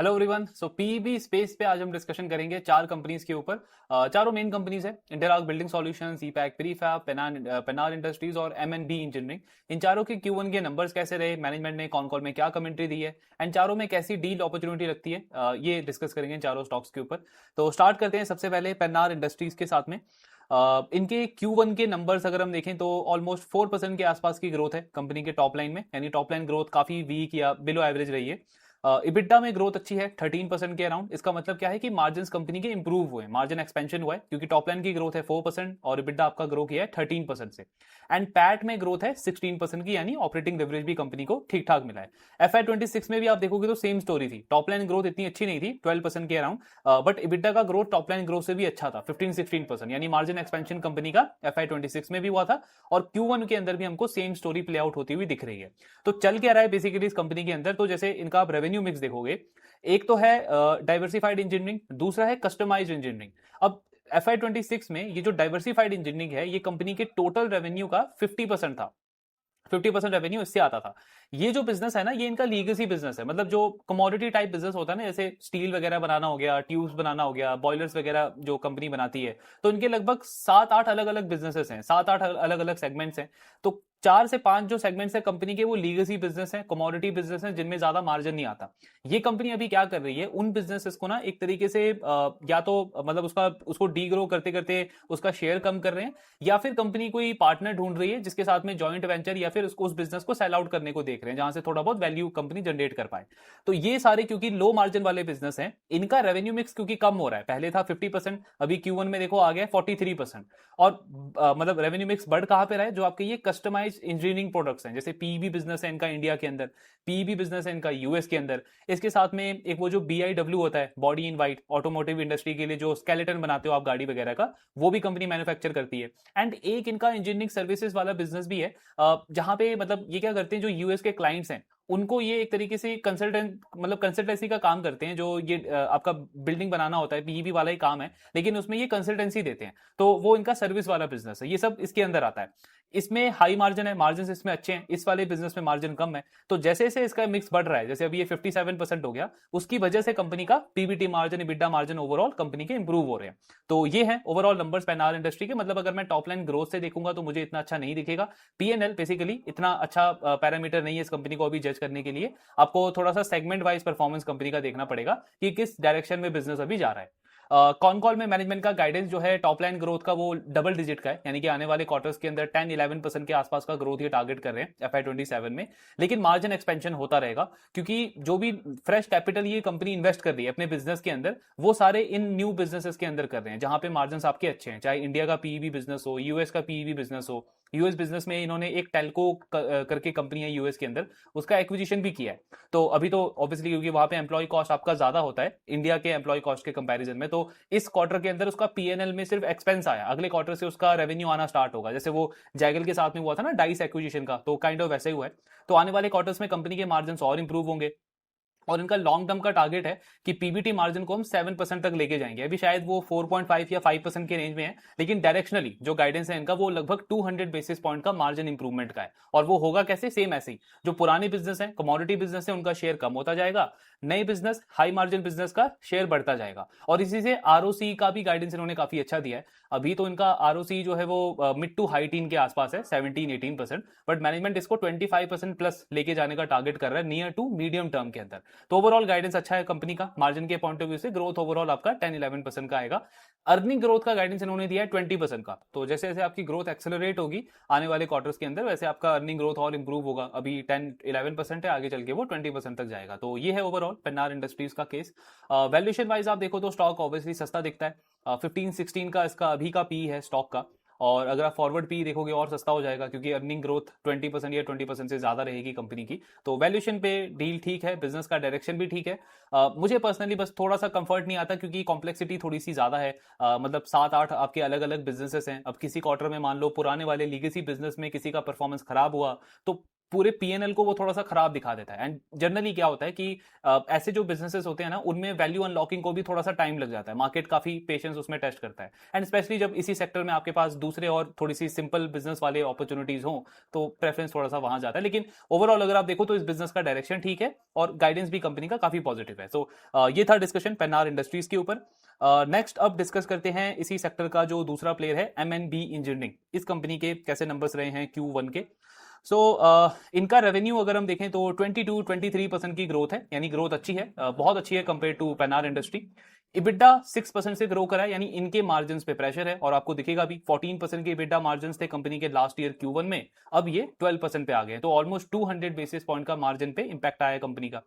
Hello everyone. So PEB space पे आज हम डिस्कशन करेंगे चार कंपनीज के ऊपर। चारों मेन कंपनीज है Interarch building solutions, Epack prefab, Pennar industries और एमएनबी इंजीनियरिंग। इन चारों के Q1 के नंबर्स कैसे रहे, मैनेजमेंट ने कॉन कॉल में क्या कमेंट्री दी है एंड चारों में कैसी डील अपॉर्चुनिटी लगती है, ये डिस्कस करेंगे इन चारों स्टॉक्स के ऊपर। तो स्टार्ट करते हैं सबसे पहले पेनार इंडस्ट्रीज के साथ में। इनके Q1 के नंबर्स अगर हम देखें तो ऑलमोस्ट 4% के आसपास की ग्रोथ है कंपनी के टॉप लाइन में, यानी टॉप लाइन ग्रोथ काफी वीक या बिलो एवरेज रही है। इबिड्डा में ग्रोथ अच्छी है 13% के अराउंड। इसका मतलब क्या है कि मार्जिन कंपनी के इंप्रूव हुए, मार्जिन एक्सपेंशन हुआ है क्योंकि टॉप लाइन की ग्रोथ है 4% और इबिड्डा आपका ग्रो किया है 13% से। एंड पैट में ग्रोथ है 16% की, यानी ऑपरेटिंग लेवरेज भी कंपनी को ठीक ठाक मिला है। FY26 में भी आप देखोगे तो सेम स्टोरी थी, टॉप लाइन ग्रोथ इतनी अच्छी नहीं थी 12% के अराउंड, बट इबिड्डा का ग्रोथ टॉप लाइन ग्रोथ से भी अच्छा था 15-16%, यानी मार्जिन एक्सपेंशन कंपनी का FY26 में भी हुआ था और Q1 के अंदर भी हमको सेम स्टोरी प्ले आउट होती हुई दिख रही है। तो चल क्या रहा है बेसिकली इस कंपनी के अंदर, तो जैसे इनका आप रेवेन्यू मिक्स देखोगे, एक तो है डाइवर्सिफाइड इंजीनियरिंग, दूसरा है कस्टमाइज्ड इंजीनियरिंग। अब FY26 में ये जो डाइवर्सिफाइड इंजीनियरिंग है ये कंपनी के टोटल रेवेन्यू का 50% था, 50% रेवेन्यू इससे आता था। ये जो बिजनेस है ना, ये इनका लीगेसी बिजनेस है, मतलब जो कमोडिटी टाइप बिजनेस होता है ना, जैसे स्टील वगैरह बनाना हो गया, ट्यूब्स बनाना हो गया, बॉयलर्स वगैरह जो कंपनी बनाती है, तो इनके लगभग 7-8 अलग अलग बिजनेसेस हैं, 7-8 अलग अलग सेगमेंट्स हैं। तो 4 से 5 जो सेगमेंट्स है कंपनी के वो लीगेसी बिजनेस है, कमोडिटी बिजनेस है, जिनमें ज्यादा मार्जिन नहीं आता। ये कंपनी अभी क्या कर रही है, उन बिजनेसेस को ना एक तरीके से या तो मतलब उसको डी ग्रो करते करते उसका शेयर कम कर रहे हैं, या फिर कंपनी कोई पार्टनर ढूंढ रही है जिसके साथ में जॉइंट वेंचर या फिर उसको उस बिजनेस को सेल आउट करने को देख रहे हैं, जहां से थोड़ा बहुत वैल्यू कंपनी जनरेट कर पाए। तो ये सारे क्योंकि लो मार्जिन वाले बिजनेस हैं, इनका रेवेन्यू मिक्स क्योंकि कम हो रहा है, पहले था 50%, अभी Q1 में देखो आ गया 43%। और मतलब रेवेन्यू मिक्स बढ़ कहां पे रहा है, जो आपके ये कस्टमाइज इंजीनियरिंग प्रोडक्ट्स हैं, जैसे पीईबी बिजनेस है इनका इंडिया के अंदर, पीईबी बिजनेस है इनका यूएस के अंदर। इसके साथ में एक वो जो BIW होता है, body in white, automotive industry के लिए जो स्केलेटन बनाते हो आप गाड़ी वगैरह का, वो भी कंपनी मैन्युफैक्चर करती है। एंड एक इनका इंजीनियरिंग सर्विसेज वाला बिजनेस भी है, जहां पे मतलब ये क्या करते हैं, जो यूएस के क्लाइंट्स हैं उनको ये एक तरीके से कंसल्टेंट मतलब कंसल्टेंसी का काम करते हैं, जो ये आपका बिल्डिंग बनाना होता है, पीईबी वाला ही काम है, लेकिन उसमें ये कंसल्टेंसी देते हैं, तो वो इनका सर्विस वाला बिजनेस है, ये सब इसके अंदर आता है। इसमें हाई मार्जिन है, मार्जिन इसमें अच्छे हैं, इस वाले बिजनेस में मार्जिन कम है। तो जैसे जैसे इसका मिक्स बढ़ रहा है, जैसे अभी ये 57% हो गया, उसकी वजह से कंपनी का PBT margin, EBITDA margin overall company के इंप्रूव हो रहे हैं। तो ये है ओवरऑल नंबर्स पेनार इंडस्ट्री के। मतलब अगर मैं टॉप लाइन ग्रोथ से देखूंगा तो मुझे इतना अच्छा नहीं दिखेगा, पीएनएल बेसिकली इतना अच्छा पैरामीटर नहीं है इस कंपनी को अभी जज करने के लिए। आपको थोड़ा सा सेगमेंट वाइज परफॉर्मेंस कंपनी का देखना पड़ेगा कि किस डायरेक्शन में बिजनेस अभी जा रहा है। कॉन कॉल में मैनेजमेंट का गाइडेंस जो है टॉप लाइन ग्रोथ का वो डबल डिजिट का है, यानी कि आने वाले क्वार्टर्स के अंदर 10-11% के आसपास का ग्रोथ ये टारगेट कर रहे हैं FY27 में। लेकिन मार्जिन एक्सपेंशन होता रहेगा क्योंकि जो भी फ्रेश कैपिटल ये कंपनी इन्वेस्ट कर रही है अपने बिजनेस के अंदर, वो सारे इन न्यू बिजनेसेस के अंदर कर रहे हैं, जहां पे मार्जिन आपके अच्छे हैं, चाहे इंडिया का पीईबी बिजनेस हो, यूएस का पीईबी बिजनेस हो। यूएस बिजनेस में इन्होंने एक टेल्को करके कंपनी है यूएस के अंदर, उसका एक्विजिशन भी किया है। तो अभी तो ऑब्वियसली क्योंकि वहां पे एम्प्लॉय कॉस्ट आपका ज्यादा होता है इंडिया के एम्प्लॉय कॉस्ट के कंपैरिजन में, तो इस क्वार्टर के अंदर उसका पीएनएल में सिर्फ एक्सपेंस आया, अगले क्वार्टर से उसका रेवेन्यू आना स्टार्ट होगा, जैसे वो जैगल के साथ में हुआ था ना डाइस एक्विजिशन का, तो काइंड ऑफ वैसे ही हुआ है। तो आने वाले क्वार्टर्स में कंपनी के मार्जिन और इंप्रूव होंगे और इनका लॉन्ग टर्म का टारगेट है कि पीबीटी मार्जिन को हम 7% तक लेके जाएंगे। अभी शायद वो 4.5 या 5% के रेंज में है, लेकिन डायरेक्शनली जो गाइडेंस है इनका वो लगभग 200 बेसिस पॉइंट का मार्जिन इंप्रूवमेंट का है। और वो होगा कैसे, सेम ऐसे ही जो पुराने बिजनेस है, कमोडिटी बिजनेस है, उनका शेयर कम होता जाएगा, नए बिजनेस हाई मार्जिन बिजनेस का शेयर बढ़ता जाएगा। और इसी से आरओसी का भी गाइडेंस इन्होंने काफी अच्छा दिया है। अभी तो इनका आरओसी जो है वो मिड टू हाई टीन के आसपास है, 17-18%, बट मैनेजमेंट इसको 25% प्लस लेके जाने का टारगेट कर रहा है नियर टू मीडियम टर्म के अंदर। तो ओवरऑल गाइडेंस अच्छा है कंपनी का, मार्जिन के पॉइंट ऑफ व्यू से ग्रोथ ओवरऑल आपका 10-11% का आएगा। अर्निंग ग्रोथ का गाइडेंस इन्होंने दिया है 20% का, तो जैसे जैसे आपकी ग्रोथ एक्सेलरेट होगी आने वाले क्वार्टर्स के अंदर, वैसे आपका अर्निंग ग्रोथ और इंप्रूव होगा। अभी 10-11% है, आगे चल के वो 20% तक जाएगा। तो ये है ओवरऑल पेन्नार इंडस्ट्रीज का केस। वैल्यूएशन वाइज आप देखो तो स्टॉक ऑब्वियसली सस्ता दिखता है, 15-16 का इसका अभी का पी है स्टॉक का, और अगर आप फॉरवर्ड पी देखोगे और सस्ता हो जाएगा क्योंकि अर्निंग ग्रोथ 20% या 20% से ज्यादा रहेगी कंपनी की। तो वैल्यूएशन पे डील ठीक है, बिजनेस का डायरेक्शन भी ठीक है। मुझे पर्सनली बस थोड़ा सा कंफर्ट नहीं आता क्योंकि कॉम्प्लेक्सिटी थोड़ी सी ज्यादा है। मतलब 7-8 आपके अलग अलग बिजनेसेस हैं, अब किसी क्वार्टर में मान लो पुराने वाले लीगेसी बिजनेस में किसी का परफॉर्मेंस खराब हुआ तो पूरे पीएनएल को वो थोड़ा सा खराब दिखा देता है। एंड जनरली क्या होता है कि ऐसे जो बिजनेसेस होते हैं ना, उनमें वैल्यू अनलॉकिंग को भी थोड़ा सा टाइम लग जाता है, मार्केट काफी पेशेंस उसमें टेस्ट करता है। एंड स्पेशली जब इसी सेक्टर में आपके पास दूसरे और थोड़ी सी सिंपल बिजनेस वाले अपॉर्चुनिटीज हो, तो प्रेफरेंस थोड़ा सा वहां जाता है। लेकिन ओवरऑल अगर आप देखो तो इस बिजनेस का डायरेक्शन ठीक है और गाइडेंस भी कंपनी का काफी पॉजिटिव है। तो ये था डिस्कशन पेन्नार इंडस्ट्रीज के ऊपर। नेक्स्ट अब डिस्कस करते हैं इसी सेक्टर का जो दूसरा प्लेयर है एमएनबी इंजीनियरिंग। इस कंपनी के कैसे नंबर्स रहे हैं Q1 के। इनका रेवेन्यू अगर हम देखें तो 22-23% की ग्रोथ है, यानी ग्रोथ अच्छी है, बहुत अच्छी है कंपेयर टू पेनार इंडस्ट्री। इबिड्डा 6% से ग्रो करा है, यानी इनके मार्जिन पे प्रेशर है, और आपको दिखेगा भी 14% के इबिड्डा मार्जिन थे कंपनी के लास्ट ईयर Q1 में, अब ये 12% पे आ गए, तो ऑलमोस्ट 200 बेसिस पॉइंट का मार्जिन पे इंपैक्ट आया कंपनी का।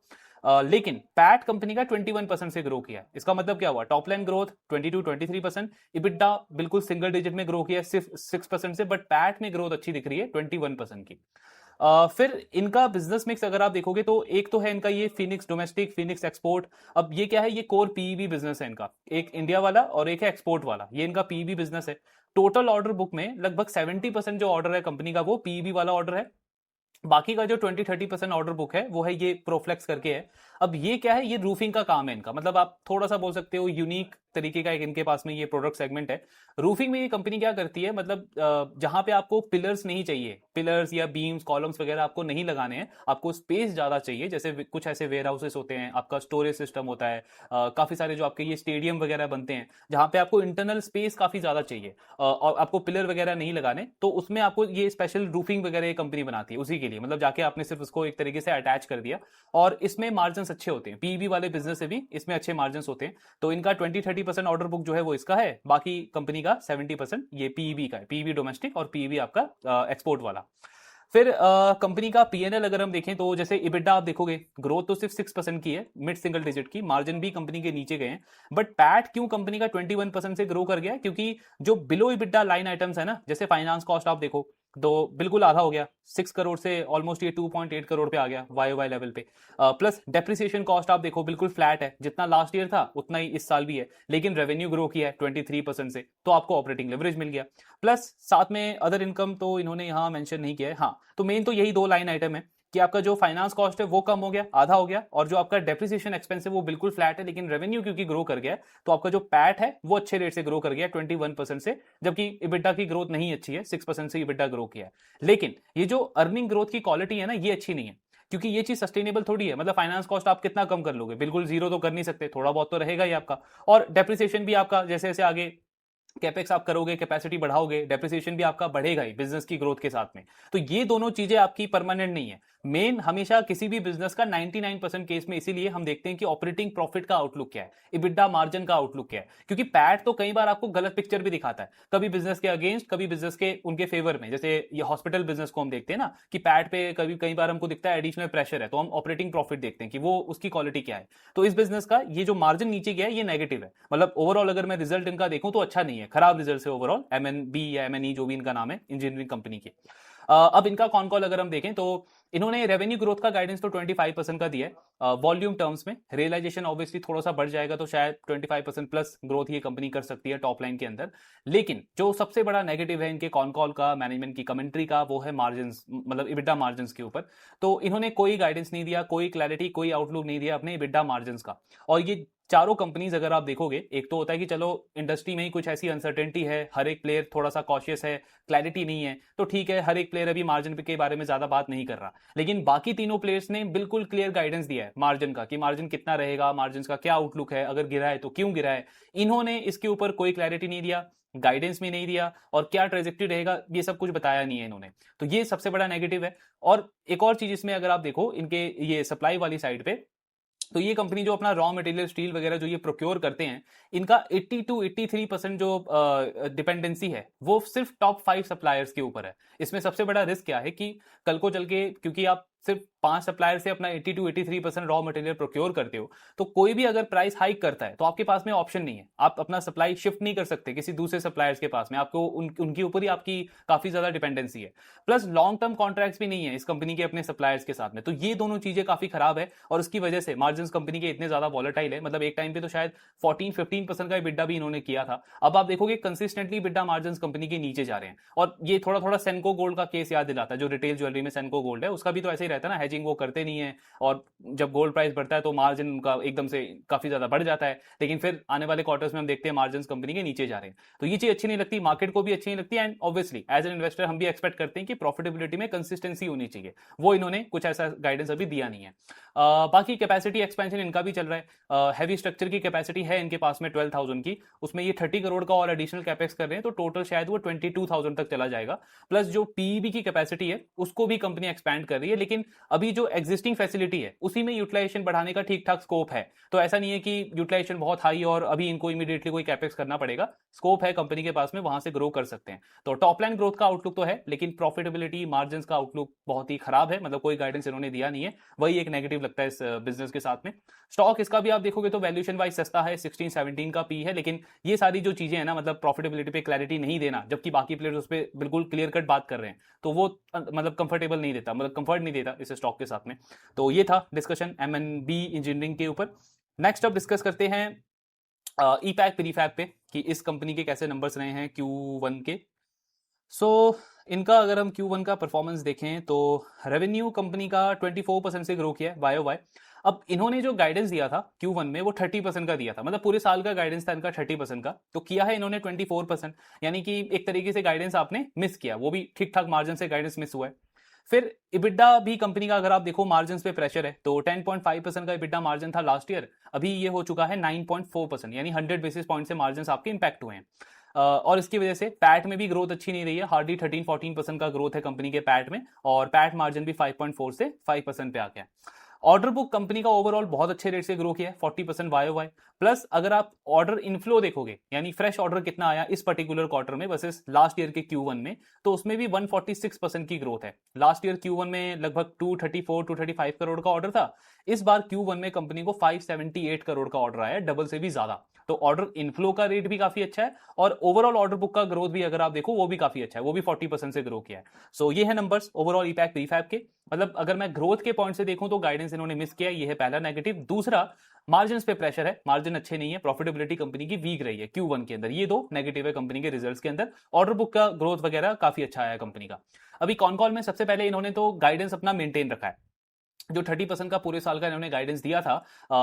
लेकिन पैट कंपनी का 21% से ग्रो किया है। इसका मतलब क्या हुआ, टॉप लाइन ग्रोथ 22-23%, इबिड्डा बिल्कुल सिंगल डिजिट में ग्रो किया है सिर्फ 6% से, बट पैट में ग्रोथ अच्छी दिख रही है 21% की। फिर इनका बिजनेस मिक्स अगर आप देखोगे तो एक तो है इनका ये फिनिक्स डोमेस्टिक, फिनिक्स एक्सपोर्ट। अब ये क्या है, ये कोर पीईबी बिजनेस है इनका, एक इंडिया वाला और एक है एक्सपोर्ट वाला, ये इनका पीईबी बिजनेस है। टोटल ऑर्डर बुक में लगभग 70% जो ऑर्डर है कंपनी का वो पीईबी वाला ऑर्डर है। बाकी का जो 20-30% ऑर्डर बुक है वो है ये प्रोफ्लेक्स करके है। अब ये क्या है, ये रूफिंग का काम है इनका, मतलब आप थोड़ा सा बोल सकते हो यूनिक तरीके का एक इनके पास में ये प्रोडक्ट सेगमेंट है। रूफिंग में ये कंपनी क्या करती है, मतलब जहां पे आपको पिलर्स नहीं चाहिए, पिलर्स या बीम्स कॉलम्स वगैरह आपको नहीं लगाने हैं, आपको स्पेस ज्यादा चाहिए, जैसे कुछ ऐसे वेयर हाउसेस होते हैं, आपका स्टोरेज सिस्टम होता है, काफी सारे जो आपके ये स्टेडियम वगैरह बनते हैं जहां पे आपको इंटरनल स्पेस काफी ज्यादा चाहिए, और आपको पिलर वगैरह नहीं लगाने, तो उसमें आपको ये स्पेशल रूफिंग वगैरह कंपनी बनाती है उसी के लिए, मतलब जाके आपने सिर्फ उसको एक तरीके से अटैच कर दिया, और इसमें मार्जिन अच्छे होते हैं, पीईबी वाले बिजनेस से भी इसमें अच्छे मार्जिन होते हैं। तो इनका 20-30% ऑर्डर बुक जो है वो इसका है, बाकी कंपनी का 70% ये पीईबी का है, पीईबी डोमेस्टिक और पीईबी आपका एक्सपोर्ट वाला। फिर कंपनी का पीएनएल अगर हम देखें तो जैसे इबिड्डा आप देखोगे ग्रोथ तो सिर्फ 6% की है, मिड सिंगल डिजिट की, मार्जिन भी कंपनी के नीचे गए हैं, बट पैट क्यों कंपनी का 21% से ग्रो कर गया, क्योंकि जो बिलो इबिड्डा लाइन आइटम्स है ना, जैसे फाइनेंस कॉस्ट आप देखो तो बिल्कुल आधा हो गया, 6 करोड़ से ऑलमोस्ट ये 2.8 करोड़ पे आ गया वाई लेवल पे। प्लस डेप्रिसिएशन कॉस्ट आप देखो बिल्कुल फ्लैट है, जितना लास्ट ईयर था उतना ही इस साल भी है, लेकिन रेवेन्यू ग्रो किया है 23% से, तो आपको ऑपरेटिंग लेवरेज मिल गया। प्लस साथ में अदर इनकम तो इन्होंने यहाँ मेंशन नहीं किया है, हाँ तो मेन तो यही दो लाइन आइटम है कि आपका जो फाइनेंस कॉस्ट है वो कम हो गया, आधा हो गया, और जो आपका डेप्रिसिएशन एक्सपेंस है वो बिल्कुल फ्लैट है, लेकिन रेवेन्यू क्योंकि ग्रो कर गया है तो आपका जो पैट है वो अच्छे रेट से ग्रो कर गया 21% से, जबकि इबिड्डा की ग्रोथ नहीं अच्छी है, 6% से इबिड्डा ग्रो किया है। लेकिन ये जो अर्निंग ग्रोथ की क्वालिटी है ना, ये अच्छी नहीं है, क्योंकि ये चीज सस्टेनेबल थोड़ी है, मतलब फाइनेंस कॉस्ट आप कितना कम कर लोगे, बिल्कुल जीरो तो कर नहीं सकते, थोड़ा बहुत तो रहेगा ही आपका, और डेप्रिसिएशन भी आपका जैसे जैसे आगे कैपेक्स आप करोगे, कैपेसिटी बढ़ाओगे, डेप्रिसिएशन भी आपका बढ़ेगा ही बिजनेस की ग्रोथ के साथ में। तो ये दोनों चीजें आपकी परमानेंट नहीं है। मेन हमेशा किसी भी बिजनेस का 99% केस में इसीलिए हम देखते हैं कि ऑपरेटिंग प्रॉफिट का आउटलुक क्या है, इबिड्डा मार्जिन का आउटलुक क्या है, क्योंकि पैट तो कई बार आपको गलत पिक्चर भी दिखाता है, कभी बिजनेस के अगेंस्ट, कभी बिजनेस के उनके फेवर में। जैसे ये हॉस्पिटल बिजनेस को हम देखते हैं ना कि पैट पे कभी कई बार हमको दिखता है एडिशनल प्रेशर है, तो हम ऑपरेटिंग प्रॉफिट देखते हैं कि वो उसकी क्वालिटी क्या है। तो इस बिजनेस का ये जो मार्जिन नीचे गया है ये नेगेटिव है, मतलब ओवरऑल अगर मैं रिजल्ट इनका देखूं तो अच्छा नहीं है, खराब रिजल्ट है ओवरऑल, एमएनबी या एमएनई जो भी इनका नाम है इंजीनियरिंग कंपनी के। अब इनका कॉन कॉल अगर हम देखें तो इन्होंने रेवेन्यू ग्रोथ का गाइडेंस तो 25% का दिया है, वॉल्यूम टर्म्स में रियलाइजेशन ऑब्वियसली थोड़ा सा बढ़ जाएगा, तो शायद 25% प्लस ग्रोथ ये कंपनी कर सकती है टॉप लाइन के अंदर। लेकिन जो सबसे बड़ा नेगेटिव है इनके कॉन कॉल का, मैनेजमेंट की कमेंट्री का, वो है मार्जिन, मतलब इबिड्डा मार्जिन के ऊपर। तो इन्होंने कोई गाइडेंस नहीं दिया, कोई क्लैरिटी, कोई आउटलुक नहीं दिया अपने इबिड्डा मार्जिन का। और ये चारों कंपनीज अगर आप देखोगे, एक तो होता है कि चलो इंडस्ट्री में ही कुछ ऐसी अनसर्टेनिटी है, हर एक प्लेयर थोड़ा सा कॉशियस है, क्लैरिटी नहीं है, तो ठीक है हर एक प्लेयर अभी मार्जिन के बारे में ज्यादा बात नहीं कर रहा, लेकिन बाकी तीनों प्लेयर्स ने बिल्कुल क्लियर गाइडेंस दिया है मार्जिन का, कि मार्जिन कितना रहेगा, मार्जिन का क्या आउटलुक है, अगर गिरा है तो क्यों गिरा है। इन्होंने इसके ऊपर कोई क्लैरिटी नहीं दिया, गाइडेंस भी नहीं दिया, और क्या ट्रेजेक्टरी रहेगा ये सब कुछ बताया नहीं है इन्होंने, तो ये सबसे बड़ा नेगेटिव है। और एक और चीज इसमें अगर आप देखो इनके ये सप्लाई वाली साइड पे, तो ये कंपनी जो अपना रॉ मटेरियल स्टील वगैरह जो ये प्रोक्योर करते हैं, इनका 80-83% जो डिपेंडेंसी है वो सिर्फ टॉप 5 सप्लायर्स के ऊपर है। इसमें सबसे बड़ा रिस्क क्या है कि कल को चल के, क्योंकि आप सिर्फ 5 सप्लायर से अपना 80 to 83% रॉ मटेरियल प्रोक्योर करते हो, तो कोई भी अगर प्राइस हाइक करता है तो आपके पास में ऑप्शन नहीं है, आप अपना सप्लाई शिफ्ट नहीं कर सकते किसी दूसरे सप्लायर्स के पास में, आपको उनके ऊपर ही आपकी काफी ज्यादा डिपेंडेंसी है। प्लस लॉन्ग टर्म कॉन्ट्रैक्ट्स भी नहीं है इस कंपनी के अपने सप्लायर्स के साथ में, तो ये दोनों चीजें काफी खराब है और उसकी वजह से मार्जिन कंपनी के इतने ज्यादा वॉलेटाइल है। मतलब एक टाइम पे तो शायद 14-15% का बिड्डा भी इन्होंने किया था, अब आप देखोगे कंसिस्टेंटली बिड्डा मार्जिन कंपनी के नीचे जा रहे हैं। और ये थोड़ा थोड़ा सेनको गोल्ड का केस याद दिलाता है, जो रिटेल ज्वेलरी में सेनको गोल्ड है उसका भी तो ऐसे ही रहता है ना, हेजिंग वो करते नहीं है और जब गोल्ड प्राइस बढ़ता है तो मार्जिन उनका एकदम से काफी ज्यादा बढ़ जाता है, लेकिन फिर आने वाले क्वार्टर्स में हम देखते हैं मार्जिन कंपनी के नीचे जा रहे हैं। तो ये चीज अच्छी नहीं लगती, मार्केट को भी अच्छी नहीं लगती, and obviously as an investor हम भी एक्सपेक्ट करते हैं कि प्रॉफिटेबिलिटी में कंसिस्टेंसी होनी चाहिए, वो इन्होंने कुछ ऐसा गाइडेंस अभी दिया नहीं है। बाकी कैपेसिटी एक्सपेंशन इनका भी चल रहा है, हैवी स्ट्रक्चर की कैपेसिटी है इनके पास में 12,000 की, उसमें ये 30 करोड़ का और एडिशनल कैपेक्स कर रहे हैं, तो टोटल शायद वो 22,000 तक चला जाएगा। प्लस जो पीईबी की कैपेसिटी है उसको भी कंपनी एक्सपैंड कर रही है, लेकिन अभी जो एग्जिस्टिंग फैसिलिटी है उसी में यूटिलाइजेशन बढ़ाने का ठीक ठाक स्कोप है, तो ऐसा नहीं है कि यूटिलाइजेशन बहुत हाई और अभी इनको इमीडिएटली कोई कैपेक्स करना पड़ेगा, स्कोप है कंपनी के पास में, वहां से ग्रो कर सकते हैं। तो टॉप लाइन ग्रोथ का आउटलुक तो है, लेकिन प्रॉफिटेबिलिटी मार्जिन का आउटलुक बहुत ही खराब है, मतलब कोई गाइडेंस इन्होंने दिया नहीं है, वही एक नेगेटिव लगता है इस बिजनेस के साथ में। स्टॉक इसका भी आप देखोगे तो वैल्यूएशन वाइज सस्ता है, 16-17 का पी है, लेकिन ये सारी जो चीजें है ना, मतलब प्रॉफिटेबिलिटी पे क्लैरिटी नहीं देना, जबकि बाकी प्लेयर्स उस पर बिल्कुल क्लियर कट बात कर रहे हैं, तो वो मतलब कंफर्टेबल नहीं देता, मतलब कंफर्ट नहीं देता इस स्टॉक के साथ में। तो ये था डिस्कशन एमएनबी इंजीनियरिंग के ऊपर। नेक्स्ट अब डिस्कस करते हैं ईपैक प्रीफैब पे कि इस कंपनी के कैसे नंबर्स रहे हैं Q1 के। इनका अगर हम Q1 का परफॉर्मेंस देखें तो रेवेन्यू कंपनी का 24% से ग्रो किया है YOY। अब इन्होंने जो गाइडेंस दिया था Q1 में वो 30% का दिया था, मतलब पूरे साल का गाइडेंस था इनका 30% का, तो किया है इन्होंने 24%, यानी कि एक तरीके से गाइडेंस आपने मिस किया, वो भी ठीक ठाक मार्जिन से गाइडेंस मिस हुआ है। फिर इबिड्डा भी कंपनी का अगर आप देखो मार्जिन पे प्रेशर है, तो 10.5% का इबिड्डा मार्जिन था लास्ट ईयर, अभी ये हो चुका है 9.4%, यानी 100 बेसिस पॉइंट से मार्जिन आपके इंपैक्ट हुए हैं। और इसकी वजह से पैट में भी ग्रोथ अच्छी नहीं रही है, हार्डली 13-14% का ग्रोथ है कंपनी के पैट में, और पैट मार्जिन भी 5.4 से 5% पे आ गया। ऑर्डर बुक कंपनी का ओवरऑल बहुत अच्छे रेट से ग्रो किया है, 40% YOY। प्लस अगर आप ऑर्डर इनफ्लो देखोगे, यानी फ्रेश ऑर्डर कितना आया इस पर्टिकुलर क्वार्टर में वर्सेस लास्ट ईयर के Q1 में, तो उसमें भी 146% की ग्रोथ है। लास्ट ईयर Q1 में लगभग 234-235 करोड़ का ऑर्डर था, इस बार Q1 में कंपनी को 578 करोड़ का ऑर्डर आया, डबल से भी ज्यादा। तो ऑर्डर इनफ्लो का रेट भी काफी अच्छा है, और ओवरऑल ऑर्डर बुक का ग्रोथ भी अगर आप देखो वो भी काफी अच्छा है, वो भी 40% से ग्रो किया है। सो ये है नंबर्स ओवरऑल ईपैक प्रीफैब के। मतलब अगर मैं ग्रोथ के पॉइंट से देखूं तो गाइडेंस इन्होंने मिस किया, ये है पहला नेगेटिव। दूसरा, मार्जिन पे प्रेशर है, मार्जिन अच्छे नहीं है, प्रॉफिटेबिलिटी कंपनी की वीक रही है Q1 के अंदर, ये दो नेगेटिव है कंपनी के रिजल्ट्स के अंदर। ऑर्डर बुक का ग्रोथ वगैरह काफी अच्छा आया कंपनी का। अभी कॉन कॉल में सबसे पहले इन्होंने तो गाइडेंस अपना मेंटेन रखा है, जो 30% का पूरे साल का इन्होंने गाइडेंस दिया था,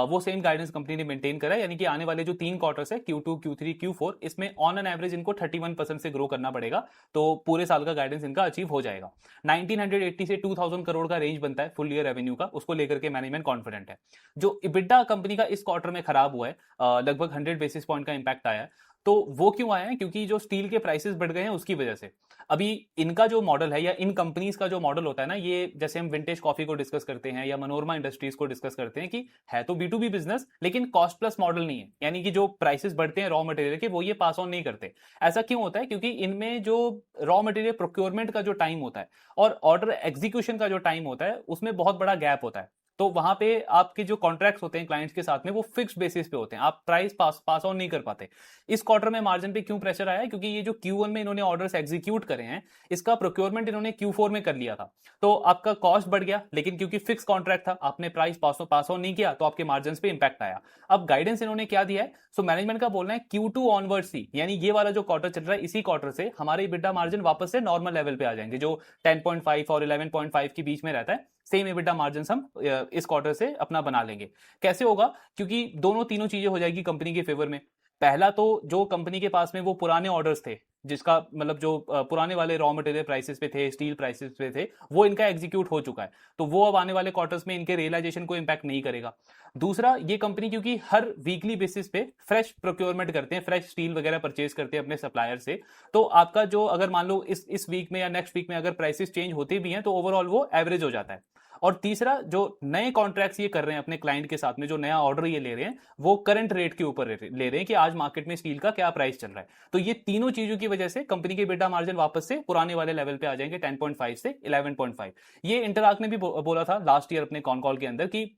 वो सेम गाइडेंस कंपनी ने मेंटेन करा है, यानी कि आने वाले जो 3 क्वार्टर्स है Q2, Q3, Q4, इसमें ऑन एन एवरेज इनको 31% से ग्रो करना पड़ेगा, तो पूरे साल का गाइडेंस इनका अचीव हो जाएगा। 1980 से 2000 करोड़ का रेंज बनता है फुल ईयर रेवेन्यू का, उसको लेकर के मैनेजमेंट कॉन्फिडेंट है। जो इबिड्डा कंपनी का इस क्वार्टर में खराब हुआ है, लगभग 100 बेसिस पॉइंट का इंपैक्ट आया है, तो वो क्यों आया है? क्योंकि जो स्टील के प्राइसेस बढ़ गए हैं उसकी वजह से। अभी इनका जो मॉडल है या इन कंपनीज का जो मॉडल होता है ना, ये जैसे हम विंटेज कॉफी को डिस्कस करते हैं या मनोरमा इंडस्ट्रीज को डिस्कस करते हैं कि है तो B2B बिजनेस, लेकिन कॉस्ट प्लस मॉडल नहीं है, यानी कि जो प्राइसेस बढ़ते हैं रॉ मटेरियल के वो ये पास ऑन नहीं करते। ऐसा क्यों होता है? क्योंकि इनमें जो रॉ मटेरियल प्रोक्योरमेंट का जो टाइम होता है और ऑर्डर एग्जीक्यूशन का जो टाइम होता है उसमें बहुत बड़ा गैप होता है, तो वहां पे आपके जो कॉन्ट्रैक्ट्स होते हैं क्लाइंट्स के साथ में वो फिक्स्ड बेसिस पे होते हैं, आप प्राइस पास ऑन नहीं कर पाते। इस क्वार्टर में मार्जिन पे क्यों प्रेशर आया है? क्योंकि ये जो Q1 में इन्होंने ऑर्डर्स एग्जीक्यूट करे हैं, इसका प्रोक्योरमेंट इन्होंने Q4 में कर लिया था, तो आपका कॉस्ट बढ़ गया, लेकिन क्योंकि फिक्स कॉन्ट्रैक्ट था, आपने प्राइस पास ऑन नहीं किया, तो आपके मार्जिन पे इंपैक्ट आया। अब गाइडेंस इन्होंने क्या दिया है? सो मैनेजमेंट का बोलना है Q2 ऑनवर्ड सी, यानी ये वाला जो क्वार्टर चल रहा है, इसी क्वार्टर से हमारे EBITDA मार्जिन वापस से नॉर्मल लेवल पे आ जाएंगे, जो 10.5 और 11.5 के बीच में रहता है, सेम EBITDA मार्जिन हम इस क्वार्टर से अपना बना लेंगे। कैसे होगा? क्योंकि दोनों तीनों चीजें हो जाएगी कंपनी के फेवर में। पहला तो जो कंपनी के पास में वो पुराने ऑर्डर्स थे, जिसका मतलब जो पुराने वाले रॉ मटेरियल प्राइसेस पे थे, स्टील प्राइसेस पे थे, वो इनका एग्जीक्यूट हो चुका है, तो वो अब आने वाले क्वार्टर्स में इनके रियलाइजेशन को इंपैक्ट नहीं करेगा। दूसरा, ये कंपनी क्योंकि हर वीकली बेसिस पे फ्रेश प्रोक्योरमेंट करते हैं, फ्रेश स्टील वगैरह परचेज करते हैं अपने सप्लायर से, तो आपका जो अगर मान लो इस वीक में या नेक्स्ट वीक में अगर प्राइसेस चेंज होते भी हैं तो ओवरऑल वो एवरेज हो जाता है। और तीसरा, जो नए कॉन्ट्रैक्ट्स ये कर रहे हैं अपने क्लाइंट के साथ में, जो नया ऑर्डर ये ले रहे हैं, वो करंट रेट के ऊपर ले रहे हैं कि आज मार्केट में स्टील का क्या प्राइस चल रहा है। तो ये तीनों चीजों की वजह से कंपनी के EBITDA मार्जिन वापस से पुराने वाले लेवल पे आ जाएंगे, 10.5 से 11.5। ये इंटरआर्क ने भी बोला था लास्ट ईयर अपने कॉन कॉल के अंदर कि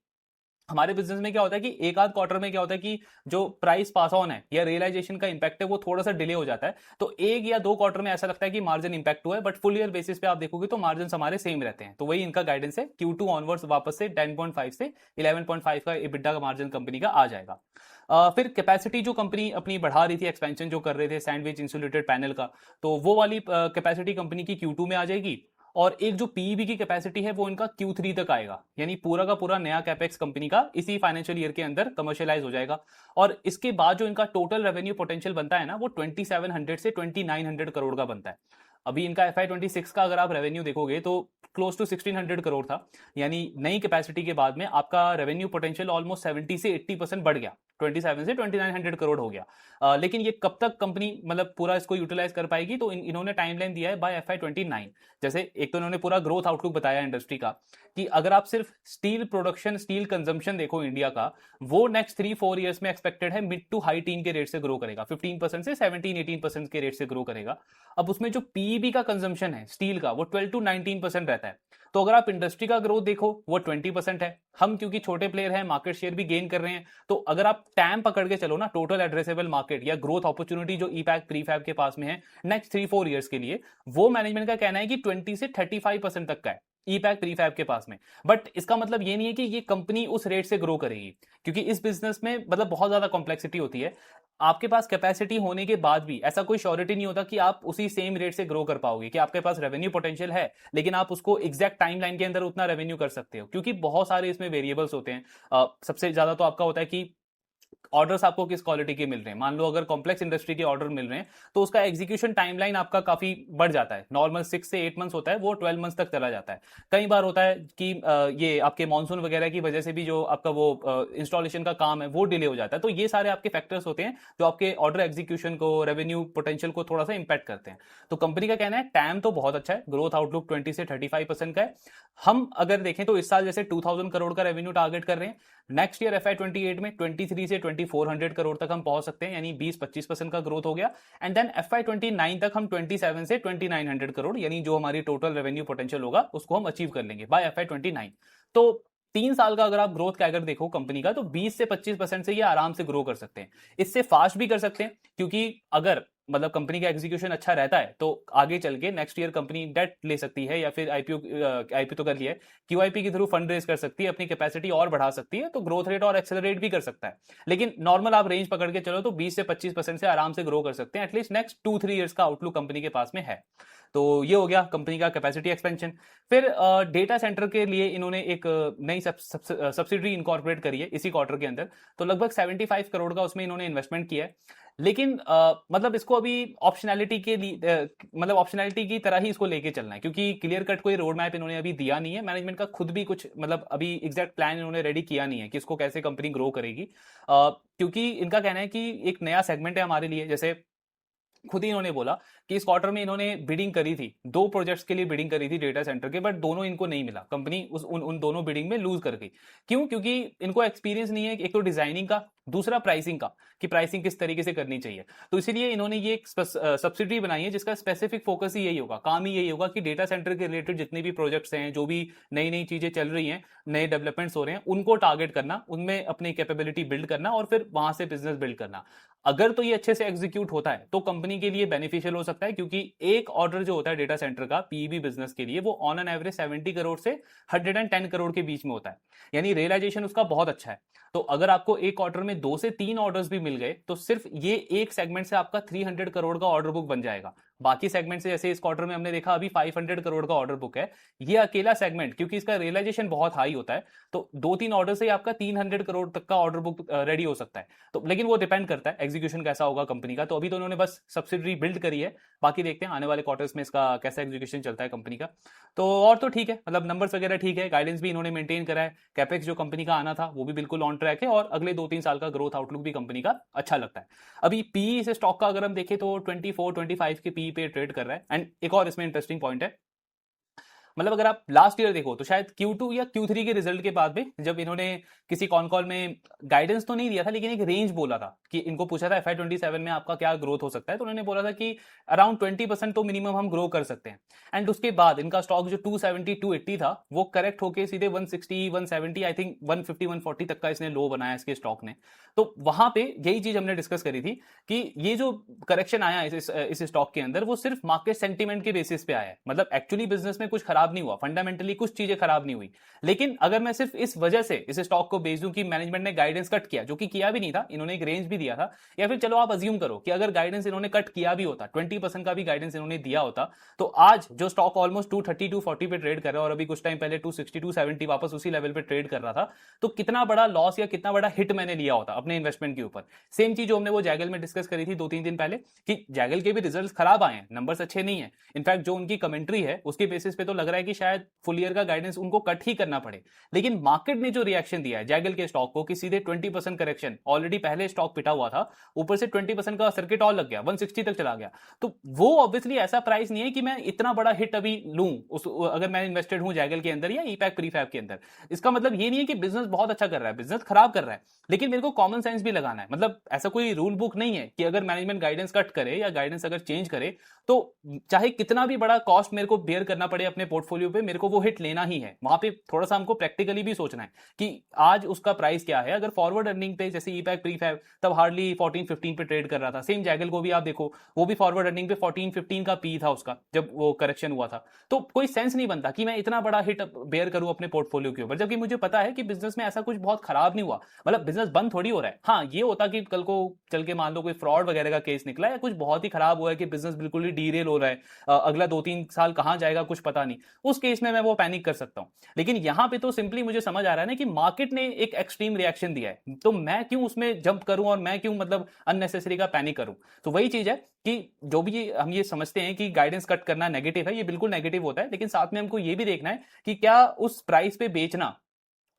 हमारे बिजनेस में क्या होता है कि एक आध क्वार्टर में क्या होता है कि जो प्राइस पास ऑन है या रियलाइजेशन का इंपैक्ट है वो थोड़ा सा डिले हो जाता है। तो एक या दो क्वार्टर में ऐसा लगता है कि मार्जिन इंपैक्ट हुआ है, बट फुल ईयर बेसिस पे आप देखोगे तो मार्जिन हमारे सेम रहते हैं। तो वही इनका गाइडेंस है, Q2 ऑनवर्ड्स वापस से 10.5 से 11.5 का EBITDA का मार्जिन कंपनी का आ जाएगा। फिर कैपेसिटी जो कंपनी अपनी बढ़ा रही थी, एक्सपेंशन जो कर रहे थे सैंडविच इंसुलेटेड पैनल का, तो वो वाली कैपेसिटी कंपनी की Q2 में आ जाएगी। और एक जो पीईबी की कैपेसिटी है वो इनका Q3 तक आएगा, यानी पूरा का पूरा नया कैपेक्स कंपनी का इसी फाइनेंशियल ईयर के अंदर कमर्शियलाइज हो जाएगा। और इसके बाद जो इनका टोटल रेवेन्यू पोटेंशियल बनता है ना, वो 2700 से 2900 करोड़ का बनता है। अभी इनका FY26 का अगर आप रेवेन्यू देखोगे तो क्लोज टू 1600 करोड़ था, यानी नई कैपेसिटी के बाद में आपका रेवेन्यू पोटेंशियल ऑलमोस्ट 70 से 80% बढ़ गया, 27 से 2900 करोड़ हो गया। लेकिन ये कब तक कंपनी मतलब पूरा इसको यूटिलाइज कर पाएगी, तो इन्होंने टाइमलाइन दिया है बाय FY29। जैसे एक तो इन्होंने पूरा ग्रोथ आउटलुक बताया इंडस्ट्री का कि अगर आप सिर्फ स्टील प्रोडक्शन, स्टील कंजम्पशन देखो इंडिया का, वो नेक्स्ट 3-4 ईयर्स में एक्सपेक्टेड है मिड टू हाई टीन के रेट से ग्रो करेगा, 15% से 17-18% के रेट से ग्रो करेगा। अब उसमें जो पीईबी का कंजम्पशन है स्टील का, वो 12-19% रहता है। तो अगर आप इंडस्ट्री का ग्रोथ देखो वो 20% है। हम क्योंकि छोटे प्लेयर हैं, मार्केट शेयर भी गेन कर रहे हैं, तो अगर आप टैम पकड़ के चलो ना, टोटल एड्रेसेबल मार्केट या ग्रोथ अपॉर्चुनिटी जो ईपैक प्रीफैब के पास में है नेक्स्ट 3-4 ईयर्स के लिए, वो मैनेजमेंट का कहना है कि 20 से 35% तक का है ईपैक प्रीफैब के पास में। बट इसका मतलब ये नहीं है कि ये कंपनी उस रेट से ग्रो करेगी, क्योंकि इस बिजनेस में मतलब बहुत ज्यादा कॉम्प्लेक्सिटी होती है। आपके पास कैपेसिटी होने के बाद भी ऐसा कोई श्योरिटी नहीं होता कि आप उसी सेम रेट से ग्रो कर पाओगे, कि आपके पास रेवेन्यू पोटेंशियल है लेकिन आप उसको एग्जैक्ट टाइमलाइन के अंदर उतना रेवेन्यू कर सकते हो, क्योंकि बहुत सारे इसमें वेरिएबल्स होते हैं। सबसे ज्यादा तो आपका होता है कि ऑर्डर्स आपको किस क्वालिटी के मिल रहे हैं। मान लो अगर कॉम्प्लेक्स इंडस्ट्री के ऑर्डर मिल रहे हैं तो उसका एग्जीक्यूशन टाइमलाइन आपका काफी बढ़ जाता है। नॉर्मल 6 से 8 मंथ्स होता है, वो 12 मंथ्स तक चला जाता है। कई बार होता है कि ये आपके मानसून वगैरह की वजह से भी जो आपका वो इंस्टॉलेशन का काम है वो डिले हो जाता है। तो ये सारे आपके फैक्टर्स होते हैं जो आपके ऑर्डर एग्जीक्यूशन को, रेवेन्यू पोटेंशियल को थोड़ा सा इंपैक्ट करते हैं। तो कंपनी का कहना है टैम तो बहुत अच्छा है, ग्रोथ आउटलुक 20 से 35% का है। हम अगर देखें तो इस साल जैसे 2000 करोड़ का रेवेन्यू टारगेट कर रहे हैं, नेक्स्ट ईयर FY28 में 23 से 2400 करोड़ तक हम पहुंच सकते हैं, यानी 20-25% का ग्रोथ हो गया। एंड देन FY29 तक हम 27 से 2900 करोड़, यानी जो हमारी टोटल रेवेन्यू पोटेंशियल होगा उसको हम अचीव कर लेंगे बाय FY29। तो 3 साल का अगर आप ग्रोथ कैगर देखो कंपनी का, तो 20 से 25% से ये आराम से ग्रो कर सकते हैं। इससे फास्ट भी कर सकते हैं, क्योंकि अगर मतलब कंपनी का एग्जीक्यूशन अच्छा रहता है तो आगे चल के नेक्स्ट ईयर कंपनी डेट ले सकती है, या फिर आईपीओ तो कर लिया है, QIP के थ्रू फंड रेज कर सकती है, अपनी कैपेसिटी और बढ़ा सकती है, तो ग्रोथ रेट और एक्सेलरेट भी कर सकता है। लेकिन नॉर्मल आप रेंज पकड़ के चलो तो 20 से 25% से आराम से ग्रो कर सकते हैं, एटलीस्ट नेक्स्ट 2-3 ईयर्स का आउटलुक कंपनी के पास में है। तो ये हो गया कंपनी का कैपेसिटी एक्सपेंशन। फिर डेटा सेंटर के लिए इन्होंने एक नई सब्सिडरी इनकॉर्पोरेट करी है इसी क्वार्टर के अंदर, तो लगभग 75 करोड़ का उसमें इन्होंने इन्वेस्टमेंट किया है। लेकिन मतलब इसको अभी ऑप्शनैलिटी के लिए मतलब ऑप्शनैलिटी की तरह ही इसको लेके चलना है, क्योंकि क्लियर कट कोई रोड मैप इन्होंने अभी दिया नहीं है। मैनेजमेंट का खुद भी कुछ मतलब अभी एग्जैक्ट प्लान इन्होंने रेडी किया नहीं है कि इसको कैसे कंपनी ग्रो करेगी, क्योंकि इनका कहना है कि एक नया सेगमेंट है हमारे लिए। जैसे खुद ही इन्होंने बोला कि इस क्वार्टर में इन्होंने बिडिंग करी थी, 2 प्रोजेक्ट्स के लिए बिडिंग करी थी डेटा सेंटर के, बट दोनों इनको नहीं मिला, कंपनी उन दोनों बिडिंग में लूज कर गई। क्यों? क्योंकि इनको एक्सपीरियंस नहीं है, एक तो डिजाइनिंग का, दूसरा प्राइसिंग का, कि प्राइसिंग किस तरीके से करनी चाहिए। तो इसीलिए इन्होंने ये एक सब्सिडी बनाई है जिसका स्पेसिफिक फोकस ही यही होगा, काम ही यही होगा कि डेटा सेंटर के रिलेटेड जितने भी प्रोजेक्ट्स हैं, जो भी नई नई चीजें चल रही हैं, नए डेवलपमेंट्स हो रहे हैं, उनको टारगेट करना, उनमें अपनी कैपेबिलिटी बिल्ड करना और फिर वहां से बिजनेस बिल्ड करना। अगर तो ये अच्छे से एग्जीक्यूट होता है तो कंपनी के लिए बेनिफिशियल हो सकता है, क्योंकि एक ऑर्डर जो होता है डेटा सेंटर का पीईबी बिजनेस के लिए, वो ऑन एन एवरेज 70 करोड़ से 110 करोड़ के बीच में होता है, यानी रियलाइजेशन उसका बहुत अच्छा है। तो अगर आपको एक क्वार्टर में 2 से 3 ऑर्डर्स भी मिल गए तो सिर्फ ये एक सेगमेंट से आपका 300 करोड़ का ऑर्डर बुक बन जाएगा। बाकी सेगमेंट से जैसे इस क्वार्टर में हमने देखा अभी 500 करोड़ का ऑर्डर बुक है, ये अकेला सेगमेंट क्योंकि इसका रियलाइजेशन बहुत हाई होता है, तो 2-3 ऑर्डर से आपका 300 करोड़ तक का ऑर्डर बुक रेडी हो सकता है। तो लेकिन वो डिपेंड करता है एग्जीक्यूशन कैसा होगा कंपनी का। तो अभी तो उन्होंने बस सब्सिडरी बिल्ड करी है, बाकी देखते हैं आने वाले क्वार्टर्स में इसका कैसा एग्जीक्यूशन चलता है कंपनी का। तो और तो ठीक है, मतलब नंबर्स वगैरह ठीक है, गाइडेंस भी इन्होंने मेंटेन करा है, कैपेक्स जो कंपनी का आना था वो भी बिल्कुल ऑन ट्रैक है, और अगले 2-3 साल का ग्रोथ आउटलुक भी कंपनी का अच्छा लगता है। अभी पी से स्टॉक का अगर हम देखें तो 24-25 के पी पे ट्रेड कर रहा है। एंड एक और इसमें इंटरेस्टिंग पॉइंट है, मतलब अगर आप लास्ट ईयर देखो तो शायद Q2 या Q3 के रिजल्ट के बाद में जब इन्होंने किसी कॉन कॉल में गाइडेंस तो नहीं दिया था लेकिन एक रेंज बोला था कि इनको पूछा था FY27 में आपका क्या ग्रोथ हो सकता है, तो उन्होंने बोला था कि अराउंड 20% तो मिनिमम हम ग्रो कर सकते हैं। एंड उसके बाद इनका स्टॉक जो 270 280 था वो करेक्ट होके सीधे 160 170 आई थिंक 150 140 तक का इसने लो बनाया इसके स्टॉक ने। तो वहां पे यही चीज हमने डिस्कस करी थी कि ये जो करेक्शन आया इस स्टॉक के अंदर वो सिर्फ मार्केट सेंटीमेंट के बेसिस पे आया है। मतलब एक्चुअली बिजनेस में कुछ खराब नहीं हुआ, फंडामेंटली कुछ चीजें खराब नहीं हुई। लेकिन अगर मैं सिर्फ इस वजह से इस स्टॉक को बेच दूं कि मैनेजमेंट ने गाइडेंस कट किया, जो कि किया भी नहीं था, इन्होंने एक रेंज भी दिया था, या फिर चलो आप अज्यूम करो कि अगर गाइडेंस इन्होंने कट किया भी होता, 20% का भी गाइडेंस इन्होंने दिया होता, तो आज जो स्टॉक ऑलमोस्ट 230 240 पे ट्रेड कर रहा है और अभी कुछ टाइम पहले 260 270 वापस उसी लेवल पे ट्रेड कर रहा था, तो कितना बड़ा लॉस या कितना बड़ा हिट मैंने लिया होता अपने इन्वेस्टमेंट के ऊपर। सेम चीज जो हमने वो जैगल में डिस्कस करी थी 2-3 दिन पहले कि जैगल के भी रिजल्ट्स खराब आए हैं, नंबर्स अच्छे नहीं है। इनफैक्ट जो उनकी कमेंट्री है उसके बेसिस पे तो लग रहा है कि शायद फुल ईयर का गाइडेंस उनको कट ही करना पड़े। लेकिन मार्केट ने जो रिएक्शन दिया है जैगल के स्टॉक को कि सीधे 20% करेक्शन, ऑलरेडी पहले स्टॉक पिटा हुआ था, ऊपर से 20% का सर्किट और लग गया, 160 तक चला गया, तो वो ऑब्वियसली ऐसा प्राइस नहीं है कि मैं इतना बड़ा हिट अभी लूं अगर मैं इन्वेस्टेड हूं जैगल के अंदर या ईपैक प्रीफैब के अंदर। इसका मतलब ये नहीं है कि बिजनेस बहुत अच्छा कर रहा है, बिजनेस खराब कर रहा है, लेकिन मेरे को कॉमन सेंस भी लगाना है। मतलब ऐसा कोई रूल बुक नहीं है कि अगर मैनेजमेंट गाइडेंस कट करे या गाइडेंस अगर चेंज करे तो चाहे कितना भी बड़ा कॉस्ट मेरे को बेयर करना पड़े अपने पोर्टफोलियो पे, मेरे को वो हिट लेना ही है। वहां पे थोड़ा सा हमको प्रैक्टिकली भी सोचना है कि आज उसका प्राइस क्या है। अगर फॉरवर्ड अर्निंग पे जैसे ईपैक प्रीफैब तब हार्डली 14-15 पे ट्रेड कर रहा था, सेम जैगल को भी आप देखो वो भी फॉरवर्ड अर्निंग पे 14-15 का पी था उसका जब वो करेक्शन हुआ था। तो कोई सेंस नहीं बनता कि मैं इतना बड़ा हिट बेयर करूं अपने पोर्टफोलियो के ऊपर, जबकि मुझे पता है कि बिजनेस में ऐसा कुछ बहुत खराब नहीं हुआ। मतलब बिजनेस बंद थोड़ी हो रहा है। हाँ, ये होता कि कल को चल के मान लो कोई फ्रॉड वगैरह का केस निकला या कुछ बहुत ही खराब हुआ है कि बिजनेस बिल्कुल ही डीरेल हो रहा है, अगला 2-3 साल कहां जाएगा कुछ पता नहीं, उस केस में मैं वो पैनिक कर सकता हूं। लेकिन यहां पे तो सिंपली मुझे समझ आ रहा है ना कि मार्केट ने एक एक्सट्रीम रिएक्शन दिया है, तो मैं क्यों उसमें जंप करूं और मैं क्यों मतलब अननेसेसरी का पैनिक करूं। तो वही चीज है कि जो भी हम ये समझते हैं कि गाइडेंस कट करना नेगेटिव है, ये बिल्कुल नेगेटिव होता है, लेकिन साथ में हमको ये भी देखना है कि क्या उस प्राइस पे बेचना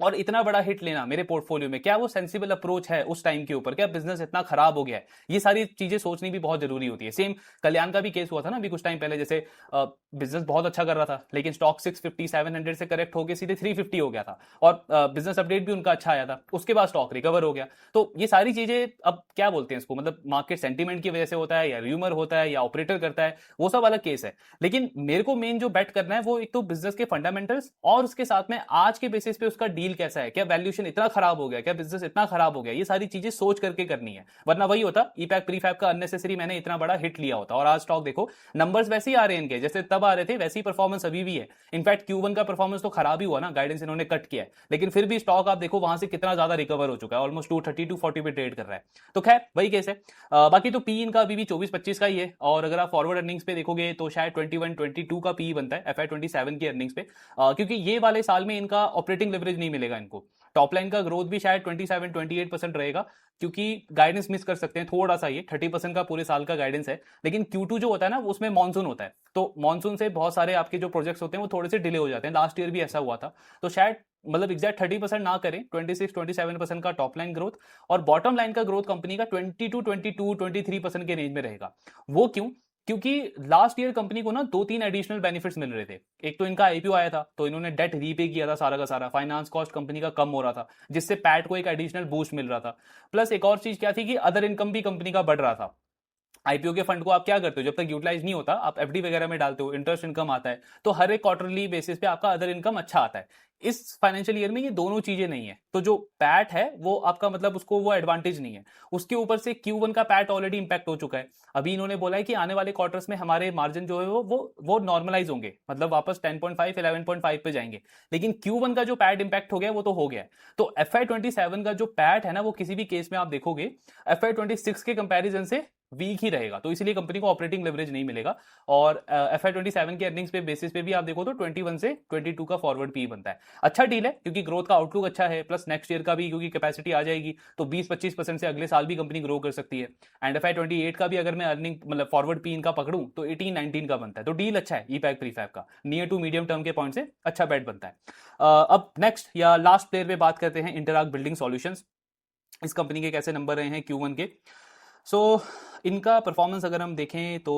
और इतना बड़ा हिट लेना मेरे पोर्टफोलियो में, क्या वो सेंसिबल अप्रोच है उस टाइम के ऊपर, क्या बिजनेस इतना खराब हो गया है। ये सारी चीजें सोचनी भी बहुत जरूरी होती है। सेम कल्याण का भी केस हुआ था ना अभी कुछ टाइम पहले, जैसे बिजनेस बहुत अच्छा कर रहा था लेकिन स्टॉक 650 700 से करेक्ट होकर सीधे 350 हो गया था और बिजनेस अपडेट भी उनका अच्छा आया था, उसके बाद स्टॉक रिकवर हो गया। तो ये सारी चीजें अब क्या बोलते हैं इसको, मतलब मार्केट सेंटीमेंट की वजह से होता है या र्यूमर होता है या ऑपरेटर करता है, वो सब अलग केस है। लेकिन मेरे को मेन जो बेट करना है वो एक तो बिजनेस के फंडामेंटल्स और उसके साथ में आज के बेसिस पे उसका डील कैसा है, क्या वैल्यूएशन इतना खराब हो गया, क्या बिजनेस इतना खराब हो गया, ये सारी चीजें सोच करके करनी है। वरना वही होता ईपैक प्रीफैब का अननेसेसरी मैंने इतना बड़ा हिट लिया होता और आज स्टॉक देखो नंबर्स वैसे ही आ रहे हैं इनके जैसे तब आ रहे थे, वैसी परफॉर्मेंस अभी भी है। इनफैक्ट Q1 का परफॉर्मेंस तो खराब ही हुआ ना, गाइडेंस इन्होंने कट किया है, लेकिन फिर भी स्टॉक आप देखो वहां से कितना ज्यादा रिकवर हो चुका है, ऑलमोस्ट 230 240 पे ट्रेड कर रहा है। तो खैर वही केस है। बाकी तो पी इनका अभी भी 24-25 का ही है और अगर आप फॉरवर्ड अर्निंग्स पे देखोगे तो शायद 21-22 का पी बनता है FY27 की अर्निंग्स पे, क्योंकि ये वाले साल में इनका ऑपरेटिंग लेवरेज नहीं मिलेगा इनको। टॉप लाइन का ग्रोथ भी शायद 27-28% रहेगा, क्योंकि गाइडेंस मिस कर सकते हैं थोड़ा सा, ये 30% का पूरे साल का गाइडेंस है। लेकिन Q2 जो होता है ना उसमें मानसून होता है, तो मानसून से बहुत सारे आपके जो प्रोजेक्ट्स होते हैं वो थोड़े से डिले हो जाते हैं। लास्ट ईयर भी ऐसा हुआ था। तो शायद मतलब एग्जैक्ट 30% ना करें, 26-27% का टॉप लाइन ग्रोथ और बॉटम लाइन का ग्रोथ कंपनी का 22-23% के रेंज में रहेगा। वो क्यों? क्योंकि लास्ट ईयर कंपनी को ना 2-3 एडिशनल बेनिफिट्स मिल रहे थे। एक तो इनका आईपीओ आया था तो इन्होंने डेट रीपे किया था सारा का सारा, फाइनेंस कॉस्ट कंपनी का कम हो रहा था जिससे पैट को एक एडिशनल बूस्ट मिल रहा था। प्लस एक और चीज क्या थी कि अदर इनकम भी कंपनी का बढ़ रहा था। आईपीओ के फंड को आप क्या करते हो, जब तक यूटिलाइज नहीं होता आप एफडी वगैरह में डालते हो, इंटरेस्ट इनकम आता है, तो हर एक क्वार्टरली बेसिस पे आपका अदर इनकम अच्छा आता है। इस फाइनेंशियल ईयर में ये दोनों चीजें नहीं है, तो जो पैट है वो आपका मतलब उसको वो एडवांटेज नहीं है। उसके ऊपर से Q1 का पैट ऑलरेडी इंपैक्ट हो चुका है। अभी इन्होंने बोला है कि आने वाले क्वार्टर्स में हमारे मार्जिन जो है वो नॉर्मलाइज होंगे, मतलब वापस 10.5 11.5 पे जाएंगे। लेकिन Q1 का जो पैट इंपैक्ट हो गया वो तो हो गया है। तो FY27 का जो पैट है ना वो किसी भी केस में आप देखोगे FY26 के कंपैरिजन से वीक ही रहेगा, तो इसलिए कंपनी को ऑपरेटिंग लेवरेज नहीं मिलेगा। और FY27 के अर्निंग्स पे बेसिस पे भी आप देखो तो 21 से 22 का फॉरवर्ड पी बनता है। अच्छा डील है क्योंकि ग्रोथ का आउटलुक अच्छा है, प्लस नेक्स्ट ईयर का भी क्योंकि कैपेसिटी आ जाएगी तो 20-25% से अगले साल भी कंपनी ग्रो कर सकती है। एंड FY28 का भी अगर मैं अर्निंग मतलब फॉरवर्ड पी इनका पकड़ूं तो 18-19 का बनता है। तो डील अच्छा है ईपैक प्रीफैब का, नियर टू मीडियम टर्म के पॉइंट से अच्छा बेट बनता है। अब नेक्स्ट या लास्ट प्लेयर पे बात करते हैं, इंटरआर्क बिल्डिंग सॉल्यूशंस। इस कंपनी के कैसे नंबर रहे हैं Q1 के। सो इनका परफॉर्मेंस अगर हम देखें तो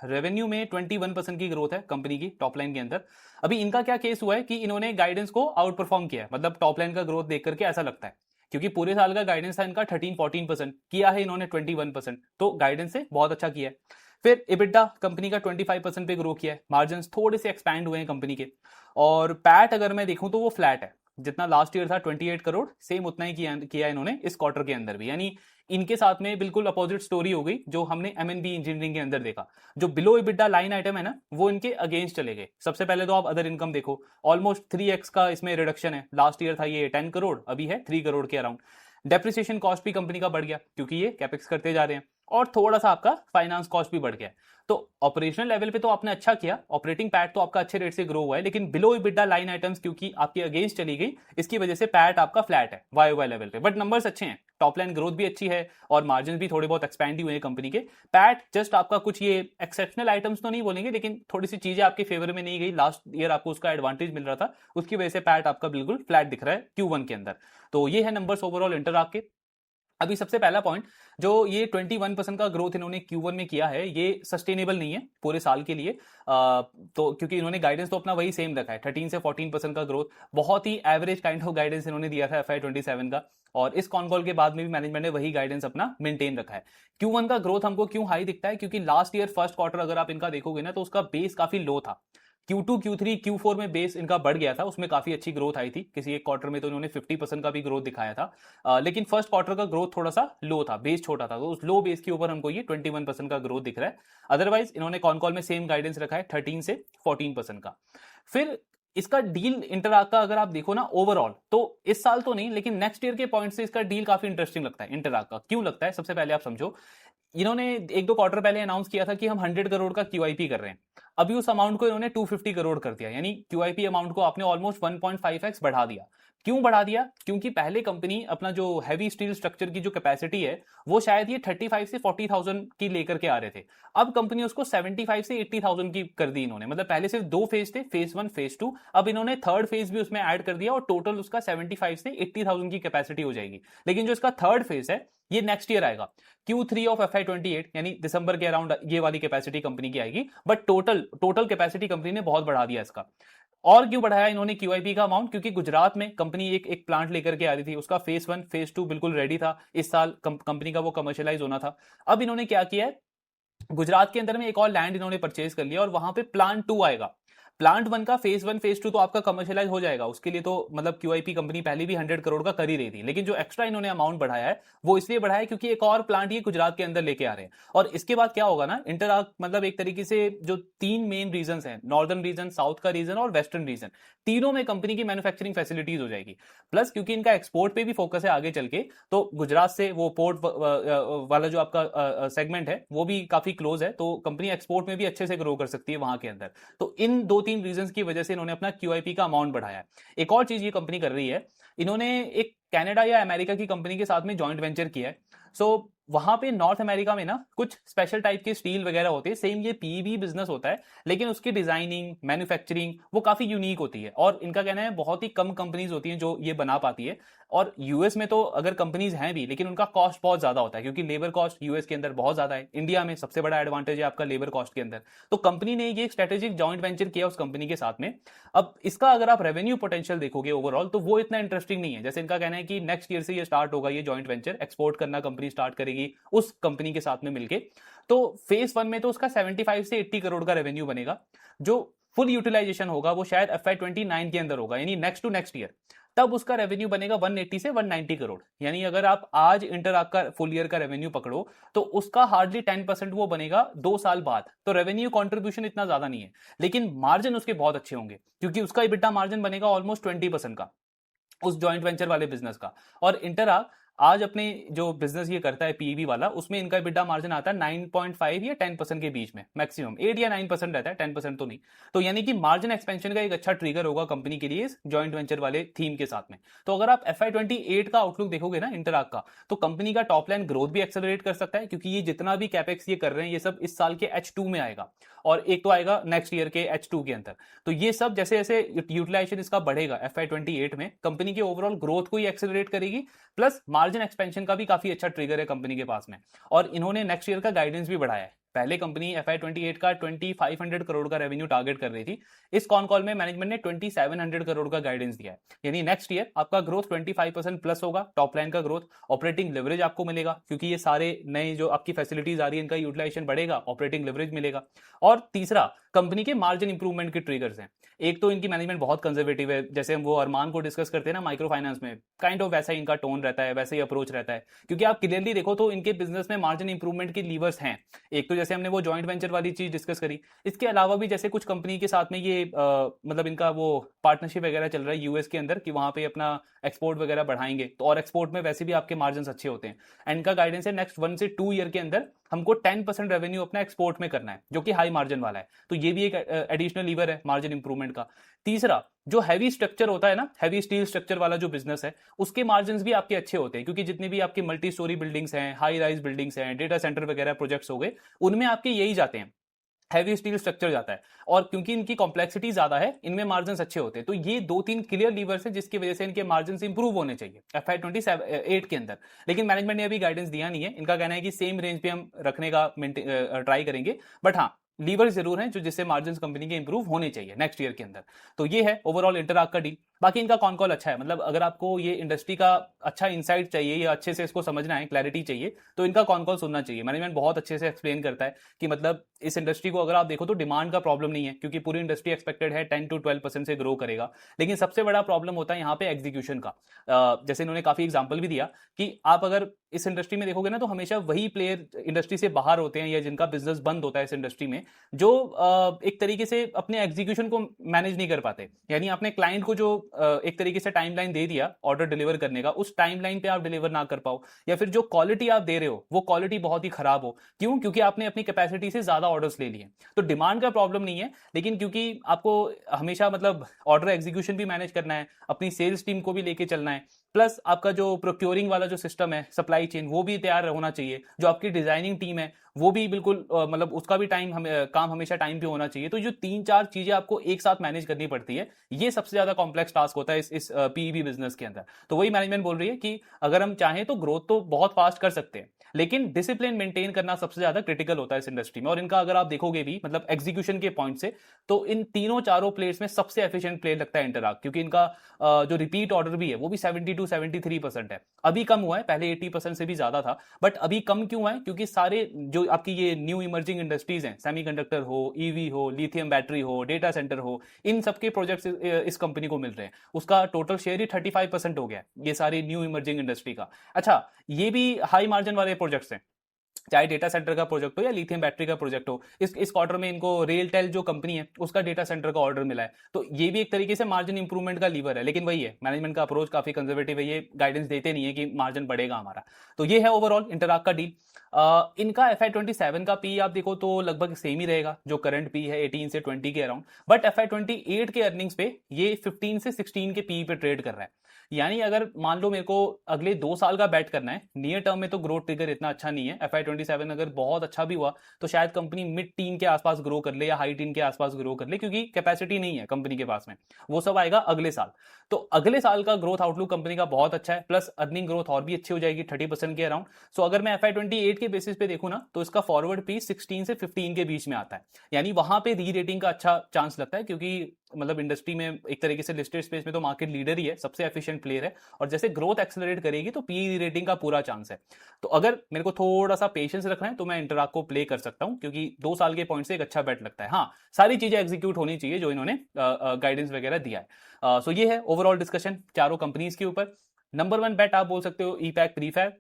रेवेन्यू में 21% की ग्रोथ है कंपनी की टॉप लाइन के अंदर। अभी इनका क्या केस हुआ है कि इन्होंने गाइडेंस को आउट परफॉर्म किया है, मतलब टॉप लाइन का ग्रोथ देख करके ऐसा लगता है, क्योंकि पूरे साल का गाइडेंस था इनका 13-14%, किया है इन्होंने 21%, तो गाइडेंस से बहुत अच्छा किया है। फिर EBITDA कंपनी का 25% पे ग्रो किया है, मार्जिन थोड़े से एक्सपैंड हुए हैं कंपनी के। और पैट अगर मैं देखूं तो वो फ्लैट है, जितना लास्ट ईयर था 28 करोड़ सेम उतना ही किया इन्होंने इस क्वार्टर के अंदर भी, यानी इनके साथ में बिल्कुल अपोजिट स्टोरी हो गई जो हमने एमएनबी इंजीनियरिंग के अंदर देखा। जो बिलो EBITDA लाइन आइटम है ना, वो इनके अगेंस्ट चले गए। सबसे पहले तो आप अदर इनकम देखो, ऑलमोस्ट 3x का इसमें रिडक्शन है। लास्ट ईयर था ये 10 करोड़, अभी है 3 करोड़ के अराउंड। डेप्रिसिएशन कॉस्ट भी कंपनी का बढ़ गया क्योंकि ये कैपेक्स करते जा रहे हैं, और थोड़ा सा आपका फाइनेंस कॉस्ट भी बढ़ गया। तो ऑपरेशनल लेवल पे तो आपने अच्छा किया, ऑपरेटिंग पैट तो आपका अच्छे रेट से ग्रो हुआ है, लेकिन बिलो EBITDA लाइन आइटम्स क्योंकि आपके अगेंस्ट चली गई, इसकी वजह से पैट आपका फ्लैट है वाई लेवल पे। बट नंबर्स अच्छे हैं, टॉप लाइन ग्रोथ भी अच्छी है और मार्जिन भी थोड़े बहुत एक्सपैंड ही हुए हैं कंपनी के। पैट जस्ट आपका कुछ ये एक्सेप्शनल आइटम्स तो नहीं बोलेंगे, लेकिन थोड़ी सी चीजें आपके फेवर में नहीं गई, लास्ट ईयर आपको उसका एडवांटेज मिल रहा था, उसकी वजह से पैट आपका बिल्कुल फ्लैट दिख रहा है Q1 के अंदर। तो ये है नंबर्स ओवरऑल इंटरआर्क के। अभी सबसे पहला पॉइंट, जो ये 21% का ग्रोथ इन्होंने Q1 में किया है, ये सस्टेनेबल नहीं है पूरे साल के लिए। तो क्योंकि इन्होंने गाइडेंस तो अपना वही सेम रखा है, 13 से 14% का ग्रोथ, बहुत ही एवरेज काइंड ऑफ गाइडेंस इन्होंने दिया था FY27 का, और इस कॉन कॉल के बाद में भी मैनेजमेंट ने वही गाइडेंस अपना मेंटेन रखा है। Q1 का ग्रोथ हमको क्यों हाई दिखता है, क्योंकि लास्ट ईयर फर्स्ट क्वार्टर अगर आप इनका देखोगे ना, तो उसका बेस काफी लो था। Q2, Q3, Q4 में बेस इनका बढ़ गया था, उसमें काफी अच्छी ग्रोथ आई थी, किसी एक क्वार्टर में तो इन्होंने 50% का भी ग्रोथ दिखाया था। लेकिन फर्स्ट क्वार्टर का ग्रोथ थोड़ा सा लो था, बेस छोटा था, तो उस लो बेस के ऊपर हमको ये 21% का ग्रोथ दिख रहा है। अदरवाइज इन्होंने कॉन कॉल में सेम गाइडेंस रखा है 13 से 14% का। फिर इसका डील इंटरआर्क का अगर आप देखो ना ओवरऑल, तो इस साल तो नहीं, लेकिन नेक्स्ट ईयर के पॉइंट से इसका डील काफी इंटरेस्टिंग लगता है इंटरआर्क का। क्यों लगता है, सबसे पहले आप समझो, इन्होंने 1-2 क्वार्टर पहले अनाउंस किया था कि हम 100 करोड़ का QIP कर रहे हैं। अभी उस अमाउंट को इन्होंने 250 करोड़ कर दिया, यानी QIP अमाउंट को आपने ऑलमोस्ट 1.5x बढ़ा दिया। क्यों बढ़ा दिया, क्योंकि पहले कंपनी अपना जो हैवी स्टील स्ट्रक्चर की जो कैपेसिटी है, वो शायद ये 35 से 40,000 की लेकर के आ रहे थे। अब कंपनी उसको 75 से 80,000 की कर दी इन्होंने, मतलब पहले सिर्फ 2 फेज थे, फेज 1 फेज 2, अब इन्होंने थर्ड फेज भी उसमें ऐड कर दिया, और टोटल उसका 75 से 80,000 की कैपेसिटी हो जाएगी। लेकिन जो इसका थर्ड फेज है, ये नेक्स्ट ईयर आएगा, Q3 ऑफ FY28, यानी दिसंबर के अराउंड ये वाली कैपेसिटी कंपनी की आएगी। बट टोटल कैपेसिटी कंपनी ने बहुत बढ़ा दिया इसका। और क्यों बढ़ाया इन्होंने QIP का अमाउंट, क्योंकि गुजरात में कंपनी एक प्लांट लेकर के आ रही थी, उसका फेज 1 फेज 2 बिल्कुल रेडी था, इस साल कंपनी का वो कमर्शियलाइज होना था। अब इन्होंने क्या किया है, गुजरात के अंदर में एक और लैंड इन्होंने परचेज कर लिया, और वहां पे प्लांट 2 आएगा। प्लांट 1 का फेज 1 फेज 2 तो आपका कमर्शियलाइज हो जाएगा, उसके लिए तो मतलब QIP कंपनी पहले भी 100 करोड़ का कर ही रही थी, लेकिन जो एक्स्ट्रा इन्होंने अमाउंट बढ़ाया है, वो इसलिए बढ़ाया है क्योंकि एक और प्लांट ये गुजरात के अंदर लेके आ रहे हैं। और इसके बाद क्या होगा ना, इंटरआर्क मतलब एक तरीके से जो 3 मेन रीजन है, नॉर्दर्न रीजन, साउथ का रीजन और वेस्टर्न रीजन, तीनों में कंपनी की मैन्युफैक्चरिंग फैसिलिटीज हो जाएगी। प्लस क्योंकि इनका एक्सपोर्ट पे भी फोकस है आगे चल के, तो गुजरात से वो पोर्ट वाला जो आपका सेगमेंट है, वो भी काफी क्लोज है, तो कंपनी एक्सपोर्ट में भी अच्छे से ग्रो कर सकती है वहां के अंदर। तो इन 2-3 रीजन की वजह से इन्होंने अपना QIP का अमाउंट बढ़ाया है। एक और चीज ये कंपनी कर रही है, इन्होंने एक कनाडा या अमेरिका की कंपनी के साथ में जॉइंट वेंचर किया है। सो वहां पे नॉर्थ अमेरिका में ना कुछ स्पेशल टाइप के स्टील वगैरह होते हैं, सेम ये PEB बिजनेस होता है, लेकिन उसकी डिजाइनिंग, मैन्युफैक्चरिंग वो काफी यूनिक होती है, और इनका कहना है बहुत ही कम कंपनीज होती हैं जो ये बना पाती है। और यूएस में तो अगर कंपनीज हैं भी, लेकिन उनका कॉस्ट बहुत ज्यादा होता है, क्योंकि लेबर कॉस्ट यूएस के अंदर बहुत ज्यादा है। इंडिया में सबसे बड़ा एडवांटेज है आपका लेबर कॉस्ट के अंदर। तो कंपनी ने ये स्ट्रेटेजिक जॉइंट वेंचर किया उस कंपनी के साथ में। अब इसका अगर आप रेवेन्यू पोटेंशियल देखोगे ओवरऑल, तो वो इतना इंटरेस्टिंग नहीं है। जैसे इनका कहना है कि नेक्स्ट ईयर से ये स्टार्ट होगा, ये जॉइंट वेंचर एक्सपोर्ट करना कंपनी स्टार्ट करेगी उस कंपनी के साथ में मिलके। तो फेज 1 में तो उसका 75 से 80 करोड़ का रेवेन्यू बनेगा। जो फुल यूटिलाइजेशन होगा वो शायद FY29 के अंदर होगा, यानी नेक्स्ट टू नेक्स्ट ईयर, तब उसका रेवेन्यू बनेगा 180 से 190 करोड़। यानी अगर आप आज इंटरआर्क का फुल ईयर का रेवेन्यू पकड़ो, तो उसका हार्डली 10% वो बनेगा 2 साल बाद। तो रेवेन्यू कंट्रीब्यूशन इतना ज्यादा नहीं है, लेकिन मार्जिन उसके बहुत अच्छे होंगे, क्योंकि उसका EBITDA मार्जिन बनेगा ऑलमोस्ट 20% का, उस जॉइंट वेंचर वाले बिजनेस का। और इंटरआर्क आज अपने जो बिजनेस ये करता है PEB वाला, उसमें इनका EBITDA मार्जिन आता है 9.5 या 10% के बीच में, मैक्सिमम 8 या 9% रहता है, 10% तो नहीं। तो यानी कि मार्जिन एक्सपेंशन का एक अच्छा ट्रिगर होगा कंपनी के लिए इस जॉइंट वेंचर वाले थीम के साथ में। तो अगर आप FY28 का आउटलुक देखोगे ना इंटरआर्क का, तो कंपनी का टॉप लाइन ग्रोथ भी एक्सेलरेट कर सकता है, क्योंकि ये जितना भी कैपेक्स ये कर रहे हैं, ये सब इस साल के H2 में आएगा, और एक तो आएगा नेक्स्ट ईयर के H2 के अंदर। तो ये सब जैसे जैसे यूटिलाइजेशन इसका बढ़ेगा FY28 में, कंपनी के ओवरऑल ग्रोथ को ही एक्सेलरेट करेगी, प्लस मार्जिन एक्सपेंशन का भी काफी अच्छा ट्रिगर है कंपनी के पास में। और इन्होंने नेक्स्ट ईयर का गाइडेंस भी बढ़ाया है, पहले कंपनी FY28 का 2500 करोड़ का रेवेन्यू टारगेट कर रही थी। इस कॉन कॉल में मैनेजमेंट ने 2700 करोड़ का गाइडेंस दिया है, यानी नेक्स्ट ईयर आपका ग्रोथ 25% प्लस होगा, टॉप लाइन का ग्रोथ, ऑपरेटिंग लेवरेज आपको मिलेगा क्योंकि ये सारे नए जो आपकी फैसिलिटीज आ रही है इनका यूटिलाइजेशन बढ़ेगा, ऑपरेटिंग लेवरेज मिलेगा। और तीसरा, कंपनी के मार्जिन इंप्रूवमेंट के ट्रिगर्स हैं। एक तो इनकी मैनेजमेंट बहुत कंजर्वेटिव है, जैसे हम वो अरमान को डिस्कस करते हैं ना माइक्रो फाइनेंस में, काइंड ऑफ वैसा ही इनका टोन रहता है, वैसा ही अप्रोच रहता है। क्योंकि आप क्लियरली देखो तो इनके बिजनेस में मार्जिन इंप्रूवमेंट के लीवर्स हैं। एक तो जैसे हमने वो जॉइंट वेंचर वाली चीज डिस्कस करी, इसके अलावा भी जैसे कुछ कंपनी के साथ में ये मतलब इनका वो पार्टनरशिप वगैरह चल रहा है यूएस के अंदर कि वहां पे अपना एक्सपोर्ट वगैरह बढ़ाएंगे, तो और एक्सपोर्ट में वैसे भी आपके मार्जिन अच्छे होते हैं। एंड इनका गाइडेंस है नेक्स्ट 1 से 2 ईयर के अंदर हमको 10% रेवेन्यू अपना एक्सपोर्ट में करना है, जो कि हाई मार्जिन वाला है। तो ये भी एक एडिशनल लीवर है मार्जिन इंप्रूवमेंट का। तीसरा, जो हैवी स्ट्रक्चर होता है ना, हैवी स्टील स्ट्रक्चर वाला जो बिजनेस है, उसके मार्जिन भी आपके अच्छे होते हैं क्योंकि जितनी भी आपकी मल्टी स्टोरी बिल्डिंग्स हैं, हाई राइज बिल्डिंग्स हैं, डेटा सेंटर वगैरह प्रोजेक्ट्स हो गए, उनमें आपके यही जाते हैं, हैवी स्टील स्ट्रक्चर जाता है। और क्योंकि इनकी कॉम्प्लेक्सिटी ज्यादा है, इनमें मार्जिन अच्छे होते हैं। तो ये 2-3 क्लियर लीवर्स हैं जिसकी वजह से इनके मार्जिन इंप्रूव होने चाहिए FY28 के अंदर। लेकिन मैनेजमेंट ने अभी गाइडेंस दिया नहीं है, इनका कहना है कि सेम रेंज पे हम रखने का ट्राई करेंगे, बट हाँ लीवर जरूर हैं जो जिससे मार्जिन कंपनी के इंप्रूव होने चाहिए नेक्स्ट ईयर के अंदर। तो ये है ओवरऑल इंटरआर्क का डील। बाकी इनका कॉन कॉल अच्छा है, मतलब अगर आपको ये इंडस्ट्री का अच्छा इंसाइट चाहिए या अच्छे से इसको समझना है, क्लैरिटी चाहिए, तो इनका कॉन कॉल सुनना चाहिए। मैनेजमेंट बहुत अच्छे से एक्सप्लेन करता है कि मतलब इस इंडस्ट्री को अगर आप देखो तो डिमांड का प्रॉब्लम नहीं है क्योंकि पूरी इंडस्ट्री एक्सपेक्टेड है 10 to 12% से ग्रो करेगा। लेकिन सबसे बड़ा प्रॉब्लम होता है यहाँ पे एग्जीक्यूशन का। जैसे इन्होंने काफी एग्जाम्पल भी दिया कि आप अगर इस इंडस्ट्री में देखोगे ना तो हमेशा वही प्लेयर इंडस्ट्री से बाहर होते हैं या जिनका बिजनेस बंद होता है इस इंडस्ट्री में, जो एक तरीके से अपने एग्जीक्यूशन को मैनेज नहीं कर पाते। यानी आपने क्लाइंट को जो एक तरीके से टाइमलाइन दे दिया ऑर्डर डिलीवर करने का, उस टाइमलाइन पे आप डिलीवर ना कर पाओ, या फिर जो क्वालिटी आप दे रहे हो वो क्वालिटी बहुत ही खराब हो। क्यों? क्योंकि आपने अपनी कैपेसिटी से ज्यादा ऑर्डर्स ले लिए। तो डिमांड का प्रॉब्लम नहीं है, लेकिन क्योंकि आपको हमेशा मतलब ऑर्डर एग्जीक्यूशन भी मैनेज करना है, अपनी सेल्स टीम को भी लेके चलना है, प्लस आपका जो प्रोक्योरिंग वाला जो सिस्टम है, सप्लाई चेन, वो भी तैयार होना चाहिए। जो आपकी डिजाइनिंग टीम है वो भी बिल्कुल मतलब उसका भी काम हमेशा टाइम पे होना चाहिए। तो जो 3-4 चीजें आपको एक साथ मैनेज करनी पड़ती है, ये सबसे ज्यादा कॉम्प्लेक्स टास्क होता है इस पीईबी बिजनेस के अंदर। तो वही मैनेजमेंट बोल रही है कि अगर हम चाहें तो ग्रोथ तो बहुत फास्ट कर सकते हैं, लेकिन डिसिप्लिन मेंटेन करना सबसे ज्यादा क्रिटिकल होता है इस इंडस्ट्री में। और इनका अगर आप देखोगे भी मतलब एग्जीक्यूशन के पॉइंट से, तो इन तीनों चारों प्लेयर्स में सबसे एफिशिएंट प्लेयर लगता है इंटरआर्क, क्योंकि इनका जो रिपीट ऑर्डर भी है वो भी 70-73% है। अभी कम हुआ है, पहले 80% से भी ज्यादा था, बट अभी कम क्यों है? क्योंकि सारे जो आपकी ये न्यू इमर्जिंग इंडस्ट्रीज हैं, सेमीकंडक्टर हो, ईवी हो, लिथियम बैटरी हो, डेटा सेंटर हो, इन सबके प्रोजेक्ट्स इस कंपनी को मिल रहे हैं। उसका टोटल शेयर ही 35% हो गया ये सारी न्यू इमर्जिंग इंडस्ट्री का। अच्छा, ये भी हाई मार्जिन वाले प्रोजेक्ट्स हैं, चाहे डेटा सेंटर का प्रोजेक्ट हो या लिथियम बैटरी का प्रोजेक्ट हो। इस क्वार्टर में इनको रेलटेल जो कंपनी है उसका डेटा सेंटर का ऑर्डर मिला है, तो ये भी एक तरीके से मार्जिन इंप्रूवमेंट का लीवर है। लेकिन वही है, मैनेजमेंट का अप्रोच काफी कंजर्वेटिव है, ये गाइडेंस देते नहीं है कि मार्जिन बढ़ेगा हमारा। तो ये है ओवरऑल इंटरआर्क का डील। इनका FY27 का पी आप देखो तो लगभग सेम ही रहेगा, जो करंट पी है 18 से 20 के अराउंड, बट FY28 के अर्निंग्स पे ये 15 से 16 के पी पे ट्रेड कर रहा है। यानी अगर मान लो मेरे को अगले 2 साल का बैट करना है, नियर टर्म में तो ग्रोथ ट्रिगर इतना अच्छा नहीं है। FY27 अगर बहुत अच्छा भी हुआ तो शायद कंपनी मिड टीन के आसपास ग्रो कर ले या हाई टीन के आसपास ग्रो कर ले, क्योंकि कैपेसिटी नहीं है कंपनी के पास में। वो सब आएगा अगले साल। तो अगले साल का ग्रोथ आउटलुक कंपनी का बहुत अच्छा है, प्लस अर्निंग ग्रोथ और भी अच्छी हो जाएगी 30% के अराउंड। सो अगर मैं FY28 के बेसिस पे देखूं ना, तो इसका फॉरवर्ड पी 16 से 15 के बीच में आता है। यानी वहां पे री रेटिंग का अच्छा चांस लगता है, क्योंकि मतलब इंडस्ट्री में एक तरीके से लिस्टेड स्पेस में तो मार्केट लीडर ही है, सबसे एफिशिएंट प्लेयर है, और जैसे ग्रोथ एक्सेलरेट करेगी तो पी रेटिंग का पूरा चांस है। तो अगर मेरे को थोड़ा सा पेशेंस रखना है तो मैं इंटरआर्क को प्ले कर सकता हूं, क्योंकि 2 साल के पॉइंट से एक अच्छा बेट लगता है। हाँ, सारी चीजें एग्जीक्यूट होनी चाहिए जो इन्होंने गाइडेंस वगैरह दिया है। सो ये है ओवरऑल डिस्कशन चारों कंपनीज के ऊपर। नंबर 1 बेट आप बोल सकते हो ईपैक प्रीफैब,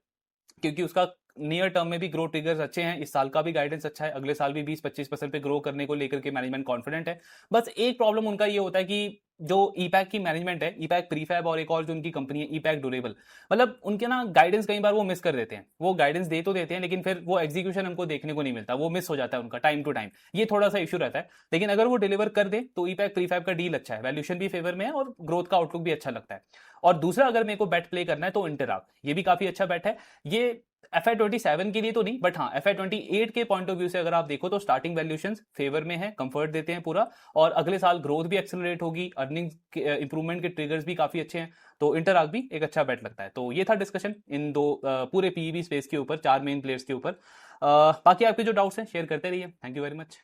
क्योंकि उसका नियर टर्म में भी ग्रोथ ट्रिगर्स अच्छे हैं, इस साल का भी गाइडेंस अच्छा है, अगले साल भी 20-25% पे ग्रो करने को लेकर के मैनेजमेंट कॉन्फिडेंट है। बस एक प्रॉब्लम उनका ये होता है कि जो ईपैक की मैनेजमेंट है, ईपैक प्रीफैब और एक और जो उनकी कंपनी है ईपैक ड्यूरेबल, मतलब उनके ना गाइडेंस कई बार वो मिस कर देते हैं। वो गाइडेंस दे तो देते हैं, लेकिन फिर वो एग्जीक्यूशन हमको देखने को नहीं मिलता, वो मिस हो जाता है उनका टाइम टू टाइम। ये थोड़ा सा इशू रहता है, लेकिन अगर वो डिलीवर कर दे तो ईपैक प्रीफैब का डील अच्छा है, वैल्यूएशन भी फेवर में है और ग्रोथ का आउटलुक भी अच्छा लगता है। और दूसरा अगर मेरे को बेट प्ले करना है तो इंटरआर्क, ये भी काफी अच्छा बेट है। ये FY27 के लिए तो नहीं, बट हाँ FY28 के पॉइंट ऑफ व्यू से अगर आप देखो तो स्टार्टिंग वैल्यूएशंस फेवर में है, कंफर्ट देते हैं पूरा, और अगले साल ग्रोथ भी एक्सेलरेट होगी, अर्निंग इंप्रूवमेंट के ट्रिगर्स भी काफी अच्छे हैं, तो इंटरआर्क भी एक अच्छा बेट लगता है। तो ये था डिस्कशन इन दो पूरे पीईबी स्पेस के ऊपर, 4 मेन प्लेयर्स के ऊपर। बाकी आपके जो डाउट्स हैं शेयर करते रहिए। Thank you very much.